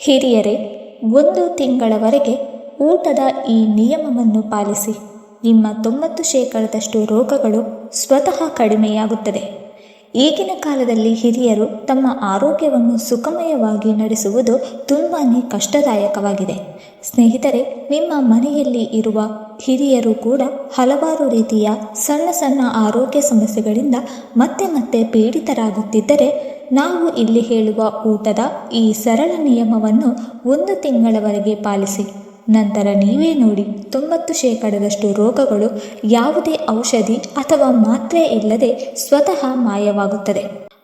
ಹಿರಿಯರೇ, 1 ತಿಂಗಳವರೆಗೆ ಊಟದ ಈ ನಿಯಮವನ್ನು ಪಾಲಿಸಿ. ನಿಮ್ಮ 90% ರೋಗಗಳು ಸ್ವತಃ ಕಡಿಮೆಯಾಗುತ್ತದೆ. ಈಗಿನ ಕಾಲದಲ್ಲಿ ಹಿರಿಯರು ತಮ್ಮ ಆರೋಗ್ಯವನ್ನು ಸುಖಮಯವಾಗಿ ನಡೆಸುವುದು ತುಂಬಾ ಕಷ್ಟದಾಯಕವಾಗಿದೆ. ಸ್ನೇಹಿತರೆ, ನಿಮ್ಮ ಮನೆಯಲ್ಲಿ ಇರುವ ಹಿರಿಯರು ಕೂಡ ಹಲವಾರು ರೀತಿಯ ಸಣ್ಣ ಸಣ್ಣ ಆರೋಗ್ಯ ಸಮಸ್ಯೆಗಳಿಂದ ಮತ್ತೆ ಮತ್ತೆ ಪೀಡಿತರಾಗುತ್ತಿದ್ದರೆ, ನಾವು ಇಲ್ಲಿ ಹೇಳುವ ಊಟದ ಈ ಸರಳ ನಿಯಮವನ್ನು 1 ತಿಂಗಳವರೆಗೆ ಪಾಲಿಸಿ. ನಂತರ ನೀವೇ ನೋಡಿ, 90% ರೋಗಗಳು ಯಾವುದೇ ಔಷಧಿ ಅಥವಾ ಮಾತ್ರೆ ಇಲ್ಲದೆ ಸ್ವತಃ ಮಾಯವಾಗುತ್ತದೆ.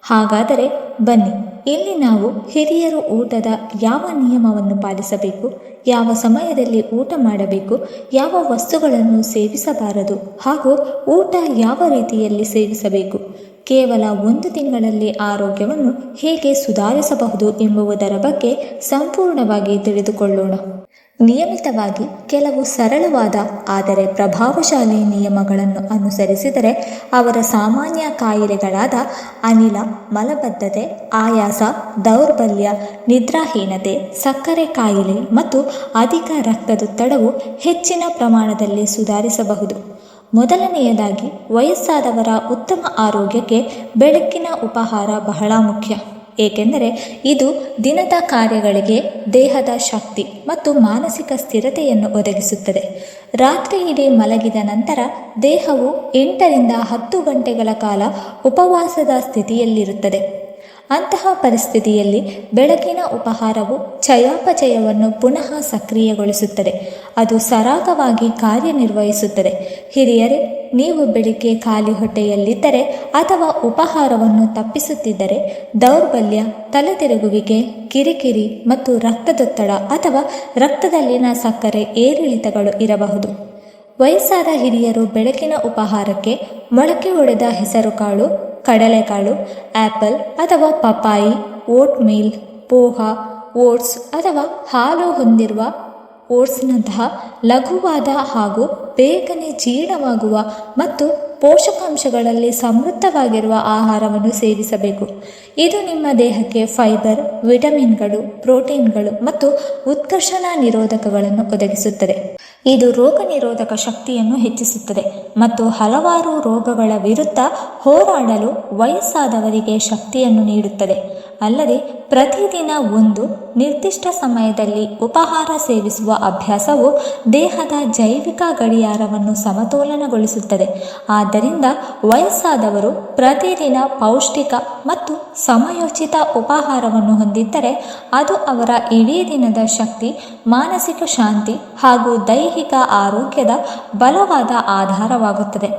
ಹಾಗಾದರೆ ಬನ್ನಿ, ಇಲ್ಲಿ ನಾವು ಹಿರಿಯರು ಊಟದ ಯಾವ ನಿಯಮವನ್ನು ಪಾಲಿಸಬೇಕು, ಯಾವ ಸಮಯದಲ್ಲಿ ಊಟ ಮಾಡಬೇಕು, ಯಾವ ವಸ್ತುಗಳನ್ನು ಸೇವಿಸಬಾರದು ಹಾಗೂ ಊಟ ಯಾವ ರೀತಿಯಲ್ಲಿ ಸೇವಿಸಬೇಕು, ಕೇವಲ 1 ತಿಂಗಳಲ್ಲಿ ಆರೋಗ್ಯವನ್ನು ಹೇಗೆ ಸುಧಾರಿಸಬಹುದು ಎಂಬುದರ ಬಗ್ಗೆ ಸಂಪೂರ್ಣವಾಗಿ ತಿಳಿದುಕೊಳ್ಳೋಣ. ನಿಯಮಿತವಾಗಿ ಕೆಲವು ಸರಳವಾದ ಆದರೆ ಪ್ರಭಾವಶಾಲಿ ನಿಯಮಗಳನ್ನು ಅನುಸರಿಸಿದರೆ ಅವರ ಸಾಮಾನ್ಯ ಕಾಯಿಲೆಗಳಾದ ಅನಿಲ, ಮಲಬದ್ಧತೆ, ಆಯಾಸ, ದೌರ್ಬಲ್ಯ, ನಿದ್ರಾಹೀನತೆ, ಸಕ್ಕರೆ ಕಾಯಿಲೆ ಮತ್ತು ಅಧಿಕ ರಕ್ತದೊತ್ತಡವು ಹೆಚ್ಚಿನ ಪ್ರಮಾಣದಲ್ಲಿ ಸುಧಾರಿಸಬಹುದು. ಮೊದಲನೆಯದಾಗಿ, ವಯಸ್ಸಾದವರ ಉತ್ತಮ ಆರೋಗ್ಯಕ್ಕೆ ಬೆಳಗ್ಗಿನ ಉಪಹಾರ ಬಹಳ ಮುಖ್ಯ. ಏಕೆಂದರೆ ಇದು ದಿನದ ಕಾರ್ಯಗಳಿಗೆ ದೇಹದ ಶಕ್ತಿ ಮತ್ತು ಮಾನಸಿಕ ಸ್ಥಿರತೆಯನ್ನು ಒದಗಿಸುತ್ತದೆ. ರಾತ್ರಿ ಇಡೀ ಮಲಗಿದ ನಂತರ ದೇಹವು 8 ರಿಂದ 10 ಗಂಟೆಗಳ ಕಾಲ ಉಪವಾಸದ ಸ್ಥಿತಿಯಲ್ಲಿರುತ್ತದೆ. ಅಂತಹ ಪರಿಸ್ಥಿತಿಯಲ್ಲಿ ಬೆಳಗಿನ ಉಪಹಾರವು ಚಯಾಪಚಯವನ್ನು ಪುನಃ ಸಕ್ರಿಯಗೊಳಿಸುತ್ತದೆ. ಅದು ಸರಾಗವಾಗಿ ಕಾರ್ಯನಿರ್ವಹಿಸುತ್ತದೆ. ಹಿರಿಯರೇ, ನೀವು ಬೆಳಿಗ್ಗೆ ಖಾಲಿ ಹೊಟ್ಟೆಯಲ್ಲಿದ್ದರೆ ಅಥವಾ ಉಪಹಾರವನ್ನು ತಪ್ಪಿಸುತ್ತಿದ್ದರೆ ದೌರ್ಬಲ್ಯ, ತಲೆತಿರುಗುವಿಕೆ, ಕಿರಿಕಿರಿ ಮತ್ತು ರಕ್ತದೊತ್ತಡ ಅಥವಾ ರಕ್ತದಲ್ಲಿನ ಸಕ್ಕರೆ ಏರಿಳಿತಗಳು ಇರಬಹುದು. ವಯಸ್ಸಾದ ಹಿರಿಯರು ಬೆಳಗಿನ ಉಪಹಾರಕ್ಕೆ ಮೊಳಕೆ ಒಡೆದ ಹೆಸರುಕಾಳು, ಕಡಲೆಕಾಳು, ಆ್ಯಪಲ್ ಅಥವಾ ಪಪಾಯಿ, ಓಟ್ ಮೀಲ್, ಪೋಹಾ, ಓಟ್ಸ್ ಅಥವಾ ಹಾಲು ಹೊಂದಿರುವ ಓಟ್ಸ್ನಂತಹ ಲಘುವಾದ ಹಾಗೂ ಬೇಗನೆ ಜೀರ್ಣವಾಗುವ ಮತ್ತು ಪೋಷಕಾಂಶಗಳಲ್ಲಿ ಸಮೃದ್ಧವಾಗಿರುವ ಆಹಾರವನ್ನು ಸೇವಿಸಬೇಕು. ಇದು ನಿಮ್ಮ ದೇಹಕ್ಕೆ ಫೈಬರ್, ವಿಟಮಿನ್ಗಳು, ಪ್ರೋಟೀನ್ಗಳು ಮತ್ತು ಉತ್ಕರ್ಷಣ ನಿರೋಧಕಗಳನ್ನು ಒದಗಿಸುತ್ತದೆ. ಇದು ರೋಗ ನಿರೋಧಕ ಶಕ್ತಿಯನ್ನು ಹೆಚ್ಚಿಸುತ್ತದೆ ಮತ್ತು ಹಲವಾರು ರೋಗಗಳ ವಿರುದ್ಧ ಹೋರಾಡಲು ವಯಸ್ಸಾದವರಿಗೆ ಶಕ್ತಿಯನ್ನು ನೀಡುತ್ತದೆ. ಅಲ್ಲದೆ ಪ್ರತಿದಿನ ಒಂದು ನಿರ್ದಿಷ್ಟ ಸಮಯದಲ್ಲಿ ಉಪಹಾರ ಸೇವಿಸುವ ಅಭ್ಯಾಸವು ದೇಹದ ಜೈವಿಕ ಗಡಿಯಾರವನ್ನು ಸಮತೋಲನಗೊಳಿಸುತ್ತದೆ. ಆದ್ದರಿಂದ ವಯಸ್ಸಾದವರು ಪ್ರತಿದಿನ ಪೌಷ್ಟಿಕ ಮತ್ತು ಸಮಯೋಚಿತ ಉಪಹಾರವನ್ನು ಹೊಂದಿದ್ದರೆ ಅದು ಅವರ ಇಡೀ ದಿನದ ಶಕ್ತಿ, ಮಾನಸಿಕ ಶಾಂತಿ ಹಾಗೂ ದೈಹಿಕ ಆರೋಗ್ಯದ ಬಲವಾದ ಆಧಾರವಾಗುತ್ತದೆ.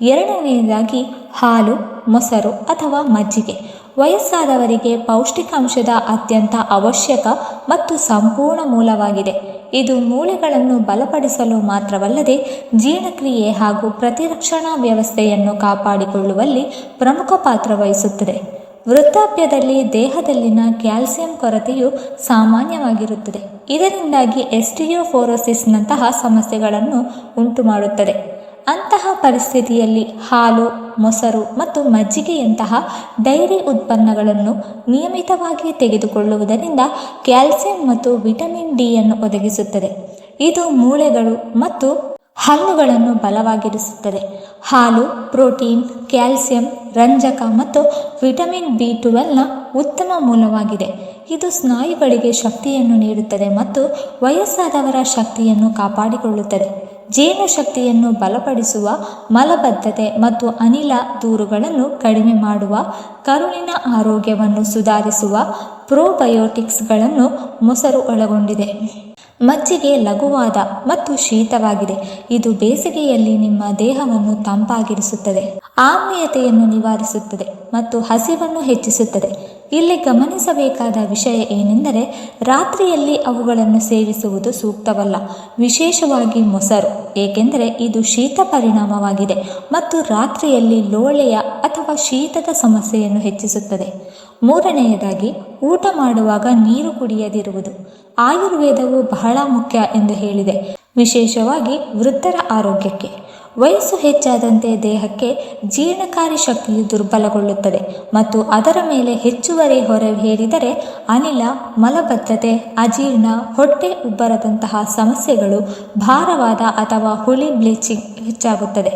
ಎರಡನೆಯದಾಗಿ, ಹಾಲು, ಮೊಸರು ಅಥವಾ ಮಜ್ಜಿಗೆ ವಯಸ್ಸಾದವರಿಗೆ ಪೌಷ್ಟಿಕಾಂಶದ ಅತ್ಯಂತ ಅವಶ್ಯಕ ಮತ್ತು ಸಂಪೂರ್ಣ ಮೂಲವಾಗಿದೆ. ಇದು ಮೂಳೆಗಳನ್ನು ಬಲಪಡಿಸಲು ಮಾತ್ರವಲ್ಲದೆ ಜೀರ್ಣಕ್ರಿಯೆ ಹಾಗೂ ಪ್ರತಿರಕ್ಷಣಾ ವ್ಯವಸ್ಥೆಯನ್ನು ಕಾಪಾಡಿಕೊಳ್ಳುವಲ್ಲಿ ಪ್ರಮುಖ ಪಾತ್ರ ವಹಿಸುತ್ತದೆ. ವೃದ್ಧಾಪ್ಯದಲ್ಲಿ ದೇಹದಲ್ಲಿನ ಕ್ಯಾಲ್ಸಿಯಂ ಕೊರತೆಯು ಸಾಮಾನ್ಯವಾಗಿರುತ್ತದೆ. ಇದರಿಂದಾಗಿ ಆಸ್ಟಿಯೋಪೊರೋಸಿಸ್ನಂತಹ ಸಮಸ್ಯೆಗಳನ್ನು ಉಂಟುಮಾಡುತ್ತದೆ. ಅಂತಹ ಪರಿಸ್ಥಿತಿಯಲ್ಲಿ ಹಾಲು, ಮೊಸರು ಮತ್ತು ಮಜ್ಜಿಗೆಯಂತಹ ಡೈರಿ ಉತ್ಪನ್ನಗಳನ್ನು ನಿಯಮಿತವಾಗಿ ತೆಗೆದುಕೊಳ್ಳುವುದರಿಂದ ಕ್ಯಾಲ್ಸಿಯಂ ಮತ್ತು ವಿಟಮಿನ್ ಡಿಯನ್ನು ಒದಗಿಸುತ್ತದೆ. ಇದು ಮೂಳೆಗಳು ಮತ್ತು ಹಲ್ಲುಗಳನ್ನು ಬಲವಾಗಿರಿಸುತ್ತದೆ. ಹಾಲು ಪ್ರೋಟೀನ್, ಕ್ಯಾಲ್ಸಿಯಂ, ರಂಜಕ ಮತ್ತು ವಿಟಮಿನ್ B12ನ ಉತ್ತಮ ಮೂಲವಾಗಿದೆ. ಇದು ಸ್ನಾಯುಗಳಿಗೆ ಶಕ್ತಿಯನ್ನು ನೀಡುತ್ತದೆ ಮತ್ತು ವಯಸ್ಸಾದವರ ಶಕ್ತಿಯನ್ನು ಕಾಪಾಡಿಕೊಳ್ಳುತ್ತದೆ. ಜೀರ್ಣಶಕ್ತಿಯನ್ನು ಬಲಪಡಿಸುವ, ಮಲಬದ್ಧತೆ ಮತ್ತು ಅನಿಲ ದೂರುಗಳನ್ನು ಕಡಿಮೆ ಮಾಡುವ, ಕರುಳಿನ ಆರೋಗ್ಯವನ್ನು ಸುಧಾರಿಸುವ ಪ್ರೋಬಯೋಟಿಕ್ಸ್ಗಳನ್ನು ಮೊಸರು ಒಳಗೊಂಡಿದೆ. ಮಜ್ಜಿಗೆ ಲಘುವಾದ ಮತ್ತು ಶೀತವಾಗಿದೆ. ಇದು ಬೇಸಿಗೆಯಲ್ಲಿ ನಿಮ್ಮ ದೇಹವನ್ನು ತಂಪಾಗಿರಿಸುತ್ತದೆ, ಆಮ್ಲೀಯತೆಯನ್ನು ನಿವಾರಿಸುತ್ತದೆ ಮತ್ತು ಹಸಿವನ್ನು ಹೆಚ್ಚಿಸುತ್ತದೆ. ಇಲ್ಲಿ ಗಮನಿಸಬೇಕಾದ ವಿಷಯ ಏನೆಂದರೆ, ರಾತ್ರಿಯಲ್ಲಿ ಅವುಗಳನ್ನು ಸೇವಿಸುವುದು ಸೂಕ್ತವಲ್ಲ, ವಿಶೇಷವಾಗಿ ಮೊಸರು, ಏಕೆಂದರೆ ಇದು ಶೀತ ಪರಿಣಾಮವಾಗಿದೆ ಮತ್ತು ರಾತ್ರಿಯಲ್ಲಿ ಲೋಳೆಯ ಅಥವಾ ಶೀತದ ಸಮಸ್ಯೆಯನ್ನು ಹೆಚ್ಚಿಸುತ್ತದೆ. ಮೂರನೆಯದಾಗಿ, ಊಟ ಮಾಡುವಾಗ ನೀರು ಕುಡಿಯದಿರುವುದು. ಆಯುರ್ವೇದವು ಬಹಳ ಮುಖ್ಯ ಎಂದು ಹೇಳಿದೆ, ವಿಶೇಷವಾಗಿ ವೃದ್ಧರ ಆರೋಗ್ಯಕ್ಕೆ. ವಯಸ್ಸು ಹೆಚ್ಚಾದಂತೆ ದೇಹಕ್ಕೆ ಜೀರ್ಣಕಾರಿ ಶಕ್ತಿಯು ದುರ್ಬಲಗೊಳ್ಳುತ್ತದೆ ಮತ್ತು ಅದರ ಮೇಲೆ ಹೆಚ್ಚುವರಿ ಹೊರೆ ಹೇರಿದರೆ ಅನಿಲ, ಮಲಬದ್ಧತೆ, ಅಜೀರ್ಣ, ಹೊಟ್ಟೆ ಉಬ್ಬರದಂತಹ ಸಮಸ್ಯೆಗಳು, ಭಾರವಾದ ಅಥವಾ ಹುಳಿ ಬ್ಲೀಚಿಂಗ್ ಹೆಚ್ಚಾಗುತ್ತದೆ.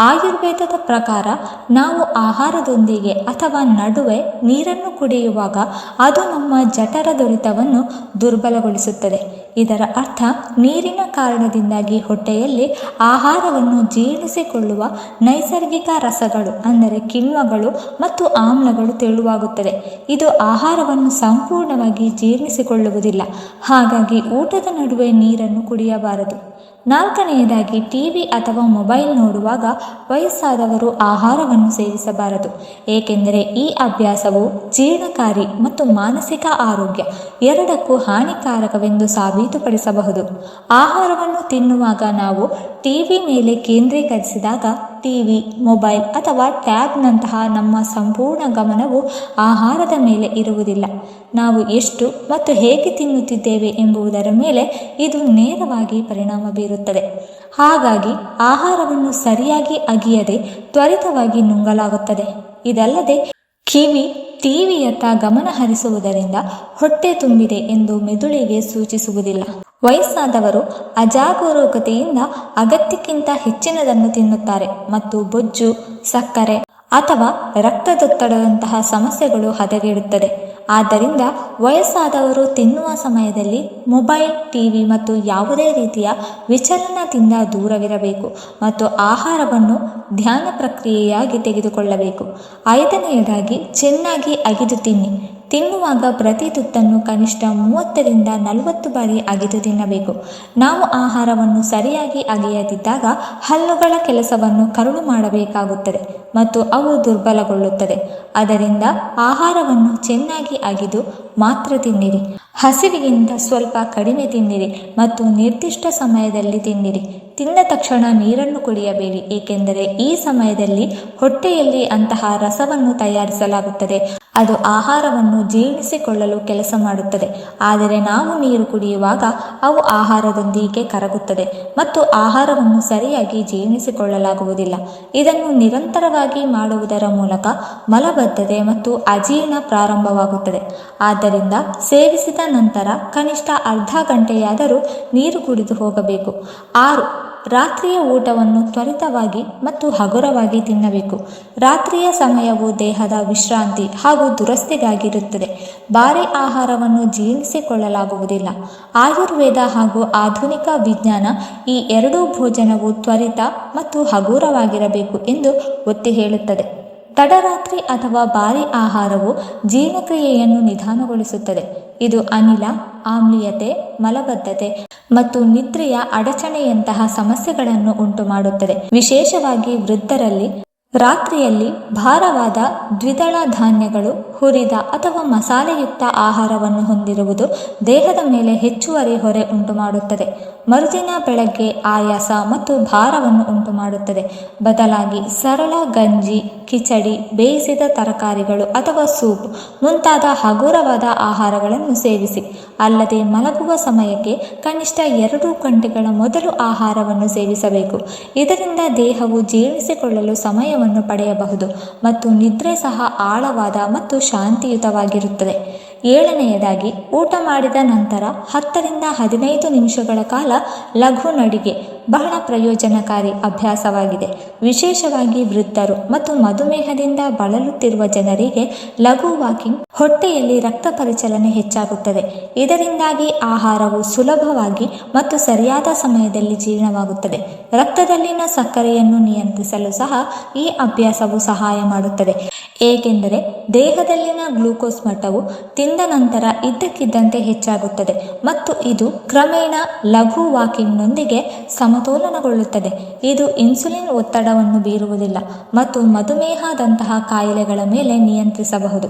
ಆಯುರ್ವೇದದ ಪ್ರಕಾರ ನಾವು ಆಹಾರದೊಂದಿಗೆ ಅಥವಾ ನಡುವೆ ನೀರನ್ನು ಕುಡಿಯುವಾಗ ಅದು ನಮ್ಮ ಜಠರದೊರೆತವನ್ನು ದುರ್ಬಲಗೊಳಿಸುತ್ತದೆ. ಇದರ ಅರ್ಥ ನೀರಿನ ಕಾರಣದಿಂದಾಗಿ ಹೊಟ್ಟೆಯಲ್ಲಿ ಆಹಾರವನ್ನು ಜೀರ್ಣಿಸಿಕೊಳ್ಳುವ ನೈಸರ್ಗಿಕ ರಸಗಳು ಅಂದರೆ ಕಿಣ್ವಗಳು ಮತ್ತು ಆಮ್ಲಗಳು ತೆಳುವಾಗುತ್ತದೆ. ಇದು ಆಹಾರವನ್ನು ಸಂಪೂರ್ಣವಾಗಿ ಜೀರ್ಣಿಸಿಕೊಳ್ಳುವುದಿಲ್ಲ. ಹಾಗಾಗಿ ಊಟದ ನಡುವೆ ನೀರನ್ನು ಕುಡಿಯಬಾರದು. 4ನೇದಾಗಿ ಟಿವಿ ಅಥವಾ ಮೊಬೈಲ್ ನೋಡುವಾಗ ವಯಸ್ಸಾದವರು ಆಹಾರವನ್ನು ಸೇವಿಸಬಾರದು, ಏಕೆಂದರೆ ಈ ಅಭ್ಯಾಸವು ಜೀರ್ಣಕಾರಿ ಮತ್ತು ಮಾನಸಿಕ ಆರೋಗ್ಯ ಎರಡಕ್ಕೂ ಹಾನಿಕಾರಕವೆಂದು ಸಾಬೀತುಪಡಿಸಬಹುದು. ಆಹಾರವನ್ನು ತಿನ್ನುವಾಗ ನಾವು ಟಿವಿ ಮೇಲೆ ಕೇಂದ್ರೀಕರಿಸಿದಾಗ ಟಿವಿ, ಮೊಬೈಲ್ ಅಥವಾ ಟ್ಯಾಬ್ನಂತಹ ನಮ್ಮ ಸಂಪೂರ್ಣ ಗಮನವು ಆಹಾರದ ಮೇಲೆ ಇರುವುದಿಲ್ಲ. ನಾವು ಎಷ್ಟು ಮತ್ತು ಹೇಗೆ ತಿನ್ನುತ್ತಿದ್ದೇವೆ ಎಂಬುದರ ಮೇಲೆ ಇದು ನೇರವಾಗಿ ಪರಿಣಾಮ ಬೀರುತ್ತದೆ. ಹಾಗಾಗಿ ಆಹಾರವನ್ನು ಸರಿಯಾಗಿ ಅಗಿಯದೆ ತ್ವರಿತವಾಗಿ ನುಂಗಲಾಗುತ್ತದೆ. ಇದಲ್ಲದೆ ಟಿವಿಯತ್ತ ಗಮನ ಹರಿಸುವುದರಿಂದ ಹೊಟ್ಟೆ ತುಂಬಿದೆ ಎಂದು ಮೆದುಳಿಗೆ ಸೂಚಿಸುವುದಿಲ್ಲ. ವಯಸ್ಸಾದವರು ಅಜಾಗರೂಕತೆಯಿಂದ ಅಗತ್ಯಕ್ಕಿಂತ ಹೆಚ್ಚಿನದನ್ನು ತಿನ್ನುತ್ತಾರೆ ಮತ್ತು ಬೊಜ್ಜು, ಸಕ್ಕರೆ ಅಥವಾ ರಕ್ತದೊತ್ತಡದಂತಹ ಸಮಸ್ಯೆಗಳು ಹದಗೆಡುತ್ತದೆ. ಆದ್ದರಿಂದ ವಯಸ್ಸಾದವರು ತಿನ್ನುವ ಸಮಯದಲ್ಲಿ ಮೊಬೈಲ್, ಟಿವಿ ಮತ್ತು ಯಾವುದೇ ರೀತಿಯ ವಿಚಲನದಿಂದ ದೂರವಿರಬೇಕು ಮತ್ತು ಆಹಾರವನ್ನು ಧ್ಯಾನ ಪ್ರಕ್ರಿಯೆಯಾಗಿ ತೆಗೆದುಕೊಳ್ಳಬೇಕು. 5ನೇದಾಗಿ ಚೆನ್ನಾಗಿ ಅಗಿದು ತಿನ್ನಿ. ತಿನ್ನುವಾಗ ಪ್ರತಿ ತುತ್ತನ್ನು ಕನಿಷ್ಠ 30ರಿಂದ 40 ಬಾರಿ ಅಗಿದು ತಿನ್ನಬೇಕು. ನಾವು ಆಹಾರವನ್ನು ಸರಿಯಾಗಿ ಅಗೆಯದಿದ್ದಾಗ ಹಲ್ಲುಗಳ ಕೆಲಸವನ್ನು ಕರುಳು ಮಾಡಬೇಕಾಗುತ್ತದೆ ಮತ್ತು ಅವು ದುರ್ಬಲಗೊಳ್ಳುತ್ತದೆ. ಅದರಿಂದ ಆಹಾರವನ್ನು ಚೆನ್ನಾಗಿ ಅಗಿದು ಮಾತ್ರ ತಿನ್ನಿರಿ. ಹಸಿವಿಗಿಂತ ಸ್ವಲ್ಪ ಕಡಿಮೆ ತಿನ್ನಿರಿ ಮತ್ತು ನಿರ್ದಿಷ್ಟ ಸಮಯದಲ್ಲಿ ತಿನ್ನಿರಿ. ತಿಂದ ತಕ್ಷಣ ನೀರನ್ನು ಕುಡಿಯಬೇಡಿ, ಏಕೆಂದರೆ ಈ ಸಮಯದಲ್ಲಿ ಹೊಟ್ಟೆಯಲ್ಲಿ ಅಂತಹ ರಸವನ್ನು ತಯಾರಿಸಲಾಗುತ್ತದೆ. ಅದು ಆಹಾರವನ್ನು ಜೀರ್ಣಿಸಿಕೊಳ್ಳಲು ಕೆಲಸ ಮಾಡುತ್ತದೆ. ಆದರೆ ನಾವು ನೀರು ಕುಡಿಯುವಾಗ ಅವು ಆಹಾರದೊಂದಿಗೆ ಕರಗುತ್ತದೆ ಮತ್ತು ಆಹಾರವನ್ನು ಸರಿಯಾಗಿ ಜೀರ್ಣಿಸಿಕೊಳ್ಳಲಾಗುವುದಿಲ್ಲ. ಇದನ್ನು ನಿರಂತರವಾಗಿ ಮಾಡುವುದರ ಮೂಲಕ ಮಲಬದ್ಧತೆ ಮತ್ತು ಅಜೀರ್ಣ ಪ್ರಾರಂಭವಾಗುತ್ತದೆ. ಆದ್ದರಿಂದ ಸೇವಿಸಿದ ನಂತರ ಕನಿಷ್ಠ ಅರ್ಧ ಗಂಟೆಯಾದರೂ ನೀರು ಕುಡಿದು ಹೋಗಬೇಕು. 6. ರಾತ್ರಿಯ ಊಟವನ್ನು ತ್ವರಿತವಾಗಿ ಮತ್ತು ಹಗುರವಾಗಿ ತಿನ್ನಬೇಕು. ರಾತ್ರಿಯ ಸಮಯವು ದೇಹದ ವಿಶ್ರಾಂತಿ ಹಾಗೂ ದುರಸ್ತಿಗಾಗಿರುತ್ತದೆ. ಭಾರೀ ಆಹಾರವನ್ನು ಜೀರ್ಣಿಸಿಕೊಳ್ಳಲಾಗುವುದಿಲ್ಲ. ಆಯುರ್ವೇದ ಹಾಗೂ ಆಧುನಿಕ ವಿಜ್ಞಾನ ಈ ಎರಡೂ ಭೋಜನವು ತ್ವರಿತ ಮತ್ತು ಹಗುರವಾಗಿರಬೇಕು ಎಂದು ಒತ್ತಿ ಹೇಳುತ್ತದೆ. ತಡರಾತ್ರಿ ಅಥವಾ ಭಾರೀ ಆಹಾರವು ಜೀರ್ಣಕ್ರಿಯೆಯನ್ನು ನಿಧಾನಗೊಳಿಸುತ್ತದೆ. ಇದು ಅನಿಲ, ಆಮ್ಲೀಯತೆ, ಮಲಬದ್ಧತೆ ಮತ್ತು ನಿದ್ರೆಯ ಅಡಚಣೆಯಂತಹ ಸಮಸ್ಯೆಗಳನ್ನು ಉಂಟುಮಾಡುತ್ತದೆ. ವಿಶೇಷವಾಗಿ ವೃದ್ಧರಲ್ಲಿ ರಾತ್ರಿಯಲ್ಲಿ ಭಾರವಾದ ದ್ವಿದಳ ಧಾನ್ಯಗಳು, ಹುರಿದ ಅಥವಾ ಮಸಾಲೆಯುಕ್ತ ಆಹಾರವನ್ನು ಹೊಂದಿರುವುದು ದೇಹದ ಮೇಲೆ ಹೆಚ್ಚುವರಿ ಹೊರೆ ಉಂಟುಮಾಡುತ್ತದೆ. ಮರುದಿನ ಬೆಳಗ್ಗೆ ಆಯಾಸ ಮತ್ತು ಭಾರವನ್ನು ಉಂಟುಮಾಡುತ್ತದೆ. ಬದಲಾಗಿ ಸರಳ ಗಂಜಿ, ಕಿಚಡಿ, ಬೇಯಿಸಿದ ತರಕಾರಿಗಳು ಅಥವಾ ಸೂಪ್ ಮುಂತಾದ ಹಗುರವಾದ ಆಹಾರಗಳನ್ನು ಸೇವಿಸಿ. ಅಲ್ಲದೆ ಮಲಗುವ ಸಮಯಕ್ಕೆ ಕನಿಷ್ಠ 2 ಗಂಟೆಗಳ ಮೊದಲು ಆಹಾರವನ್ನು ಸೇವಿಸಬೇಕು. ಇದರಿಂದ ದೇಹವು ಜೀರ್ಣಿಸಿಕೊಳ್ಳಲು ಸಮಯವನ್ನು ಪಡೆಯಬಹುದು ಮತ್ತು ನಿದ್ರೆ ಸಹ ಆಳವಾದ ಮತ್ತು ಶಾಂತಿಯುತವಾಗಿರುತ್ತದೆ. 7ನೇದಾಗಿ ಊಟ ಮಾಡಿದ ನಂತರ 10ರಿಂದ 15 ನಿಮಿಷಗಳ ಕಾಲ ಲಘು ನಡಿಗೆ ಬಹಳ ಪ್ರಯೋಜನಕಾರಿ ಅಭ್ಯಾಸವಾಗಿದೆ. ವಿಶೇಷವಾಗಿ ವೃದ್ಧರು ಮತ್ತು ಮಧುಮೇಹದಿಂದ ಬಳಲುತ್ತಿರುವ ಜನರಿಗೆ ಲಘು ವಾಕಿಂಗ್ ಹೊಟ್ಟೆಯಲ್ಲಿ ರಕ್ತ ಪರಿಚಲನೆ ಹೆಚ್ಚಾಗುತ್ತದೆ. ಇದರಿಂದಾಗಿ ಆಹಾರವು ಸುಲಭವಾಗಿ ಮತ್ತು ಸರಿಯಾದ ಸಮಯದಲ್ಲಿ ಜೀರ್ಣವಾಗುತ್ತದೆ. ರಕ್ತದಲ್ಲಿನ ಸಕ್ಕರೆಯನ್ನು ನಿಯಂತ್ರಿಸಲು ಸಹ ಈ ಅಭ್ಯಾಸವು ಸಹಾಯ ಮಾಡುತ್ತದೆ, ಏಕೆಂದರೆ ದೇಹದಲ್ಲಿನ ಗ್ಲೂಕೋಸ್ ಮಟ್ಟವು ತಿಂದ ನಂತರ ಇದ್ದಕ್ಕಿದ್ದಂತೆ ಹೆಚ್ಚಾಗುತ್ತದೆ ಮತ್ತು ಇದು ಕ್ರಮೇಣ ಲಘು ವಾಕಿಂಗ್ನೊಂದಿಗೆ ಸಮತೋಲನಗೊಳ್ಳುತ್ತದೆ. ಇದು ಇನ್ಸುಲಿನ್ ಒತ್ತಡವನ್ನು ಬೀರುವುದಿಲ್ಲ ಮತ್ತು ಮಧುಮೇಹದಂತಹ ಕಾಯಿಲೆಗಳ ಮೇಲೆ ನಿಯಂತ್ರಿಸಬಹುದು.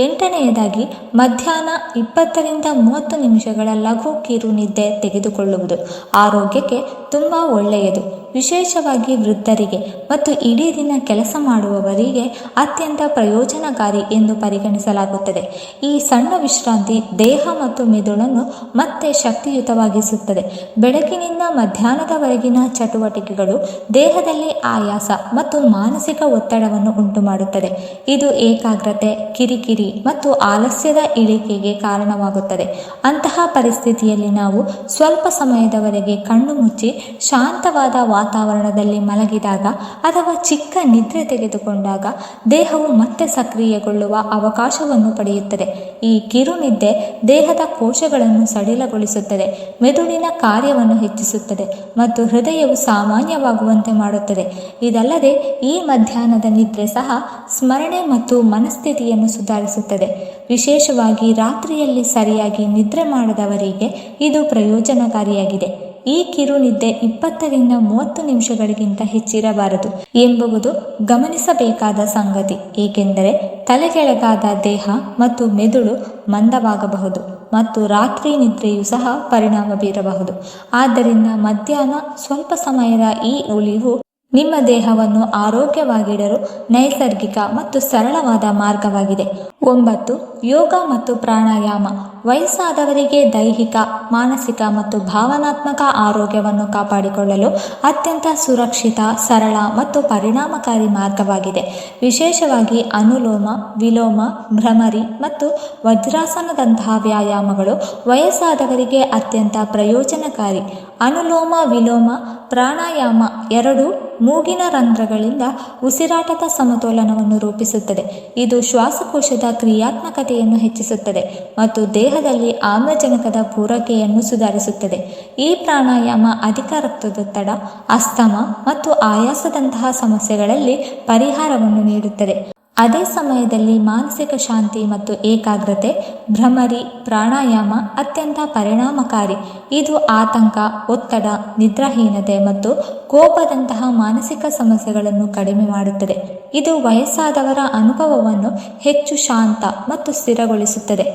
8ನೇದಾಗಿ ಮಧ್ಯಾಹ್ನ 20ರಿಂದ 30 ನಿಮಿಷಗಳ ಲಘು ಕಿರು ನಿದ್ದೆ ತೆಗೆದುಕೊಳ್ಳುವುದು ಆರೋಗ್ಯಕ್ಕೆ ತುಂಬ ಒಳ್ಳೆಯದು. ವಿಶೇಷವಾಗಿ ವೃದ್ಧರಿಗೆ ಮತ್ತು ಇಡೀ ದಿನ ಕೆಲಸ ಮಾಡುವವರಿಗೆ ಅತ್ಯಂತ ಪ್ರಯೋಜನಕಾರಿ ಎಂದು ಪರಿಗಣಿಸಲಾಗುತ್ತದೆ. ಈ ಸಣ್ಣ ವಿಶ್ರಾಂತಿ ದೇಹ ಮತ್ತು ಮೆದುಳನ್ನು ಮತ್ತೆ ಶಕ್ತಿಯುತವಾಗಿಸುತ್ತದೆ. ಬೆಳಗಿನಿಂದ ಮಧ್ಯಾಹ್ನದವರೆಗಿನ ಚಟುವಟಿಕೆಗಳು ದೇಹದಲ್ಲಿ ಆಯಾಸ ಮತ್ತು ಮಾನಸಿಕ ಒತ್ತಡವನ್ನು ಉಂಟುಮಾಡುತ್ತದೆ. ಇದು ಏಕಾಗ್ರತೆ, ಕಿರಿಕಿರಿ ಮತ್ತು ಆಲಸ್ಯದ ಇಳಿಕೆಗೆ ಕಾರಣವಾಗುತ್ತದೆ. ಅಂತಹ ಪರಿಸ್ಥಿತಿಯಲ್ಲಿ ನಾವು ಸ್ವಲ್ಪ ಸಮಯದವರೆಗೆ ಕಣ್ಣು ಮುಚ್ಚಿ ಶಾಂತವಾದ ವಾತಾವರಣದಲ್ಲಿ ಮಲಗಿದಾಗ ಅಥವಾ ಚಿಕ್ಕ ನಿದ್ರೆ ತೆಗೆದುಕೊಂಡಾಗ ದೇಹವು ಮತ್ತೆ ಸಕ್ರಿಯಗೊಳ್ಳುವ ಅವಕಾಶವನ್ನು ಪಡೆಯುತ್ತದೆ. ಈ ಕಿರುನಿದ್ದೆ ದೇಹದ ಕೋಶಗಳನ್ನು ಸಡಿಲಗೊಳಿಸುತ್ತದೆ, ಮೆದುಳಿನ ಕಾರ್ಯವನ್ನು ಹೆಚ್ಚಿಸುತ್ತದೆ ಮತ್ತು ಹೃದಯವು ಸಾಮಾನ್ಯವಾಗುವಂತೆ ಮಾಡುತ್ತದೆ. ಇದಲ್ಲದೆ ಈ ಮಧ್ಯಾಹ್ನದ ನಿದ್ರೆ ಸಹ ಸ್ಮರಣೆ ಮತ್ತು ಮನಸ್ಥಿತಿಯನ್ನು ಸುಧಾರಿಸುತ್ತದೆ. ವಿಶೇಷವಾಗಿ ರಾತ್ರಿಯಲ್ಲಿ ಸರಿಯಾಗಿ ನಿದ್ರೆ ಮಾಡದವರಿಗೆ ಇದು ಪ್ರಯೋಜನಕಾರಿಯಾಗಿದೆ. ಈ ಕಿರುನಿದ್ದೆ 20ರಿಂದ 30 ನಿಮಿಷಗಳಿಗಿಂತ ಹೆಚ್ಚಿರಬಾರದು ಎಂಬುದು ಗಮನಿಸಬೇಕಾದ ಸಂಗತಿ. ಏಕೆಂದರೆ ತಲೆಕೆಳಗಾದ ದೇಹ ಮತ್ತು ಮೆದುಳು ಮಂದವಾಗಬಹುದು ಮತ್ತು ರಾತ್ರಿ ನಿದ್ರೆಯೂ ಸಹ ಪರಿಣಾಮ ಬೀರಬಹುದು. ಆದ್ದರಿಂದ ಮಧ್ಯಾಹ್ನ ಸ್ವಲ್ಪ ಸಮಯದ ಈ ಉಳಿವು ನಿಮ್ಮ ದೇಹವನ್ನು ಆರೋಗ್ಯವಾಗಿಡಲು ನೈಸರ್ಗಿಕ ಮತ್ತು ಸರಳವಾದ ಮಾರ್ಗವಾಗಿದೆ. 9. ಯೋಗ ಮತ್ತು ಪ್ರಾಣಾಯಾಮ. ವಯಸ್ಸಾದವರಿಗೆ ದೈಹಿಕ, ಮಾನಸಿಕ ಮತ್ತು ಭಾವನಾತ್ಮಕ ಆರೋಗ್ಯವನ್ನು ಕಾಪಾಡಿಕೊಳ್ಳಲು ಅತ್ಯಂತ ಸುರಕ್ಷಿತ, ಸರಳ ಮತ್ತು ಪರಿಣಾಮಕಾರಿ ಮಾರ್ಗವಾಗಿದೆ. ವಿಶೇಷವಾಗಿ ಅನುಲೋಮ, ವಿಲೋಮ, ಭ್ರಮರಿ ಮತ್ತು ವಜ್ರಾಸನದಂತಹ ವ್ಯಾಯಾಮಗಳು ವಯಸ್ಸಾದವರಿಗೆ ಅತ್ಯಂತ ಪ್ರಯೋಜನಕಾರಿ. ಅನುಲೋಮ ವಿಲೋಮ ಪ್ರಾಣಾಯಾಮ ಎರಡೂ ಮೂಗಿನ ರಂಧ್ರಗಳಿಂದ ಉಸಿರಾಟದ ಸಮತೋಲನವನ್ನು ರೂಪಿಸುತ್ತದೆ. ಇದು ಶ್ವಾಸಕೋಶದ ಕ್ರಿಯಾತ್ಮಕತೆಯನ್ನು ಹೆಚ್ಚಿಸುತ್ತದೆ ಮತ್ತು ದೇಹದಲ್ಲಿ ಆಮ್ಲಜನಕದ ಪೂರೈಕೆಯನ್ನು ಸುಧಾರಿಸುತ್ತದೆ. ಈ ಪ್ರಾಣಾಯಾಮ ಅಧಿಕ ರಕ್ತದೊತ್ತಡ, ಅಸ್ತಮ ಮತ್ತು ಆಯಾಸದಂತಹ ಸಮಸ್ಯೆಗಳಲ್ಲಿ ಪರಿಹಾರವನ್ನು ನೀಡುತ್ತದೆ. ಅದೇ ಸಮಯದಲ್ಲಿ ಮಾನಸಿಕ ಶಾಂತಿ ಮತ್ತು ಏಕಾಗ್ರತೆ. ಭ್ರಮರಿ ಪ್ರಾಣಾಯಾಮ ಅತ್ಯಂತ ಪರಿಣಾಮಕಾರಿ. ಇದು ಆತಂಕ, ಒತ್ತಡ, ನಿದ್ರಾಹೀನತೆ ಮತ್ತು ಕೋಪದಂತಹ ಮಾನಸಿಕ ಸಮಸ್ಯೆಗಳನ್ನು ಕಡಿಮೆ ಮಾಡುತ್ತದೆ. ಇದು ವಯಸ್ಸಾದವರ ಅನುಭವವನ್ನು ಹೆಚ್ಚು ಶಾಂತ ಮತ್ತು ಸ್ಥಿರಗೊಳಿಸುತ್ತದೆ.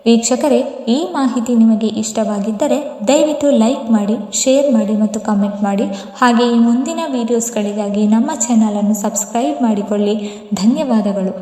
ವೀಕ್ಷಕರೇ, ಈ ಮಾಹಿತಿ ನಿಮಗೆ ಇಷ್ಟವಾಗಿದ್ದರೆ ದಯವಿಟ್ಟು ಲೈಕ್ ಮಾಡಿ, ಶೇರ್ ಮಾಡಿ ಮತ್ತು ಕಮೆಂಟ್ ಮಾಡಿ. ಹಾಗೆ ಈ ಮುಂದಿನ ವಿಡಿಯೋಸ್ಗಳಿಗಾಗಿ ನಮ್ಮ ಚಾನಲನ್ನು ಸಬ್ಸ್ಕ್ರೈಬ್ ಮಾಡಿಕೊಳ್ಳಿ. ಧನ್ಯವಾದಗಳು.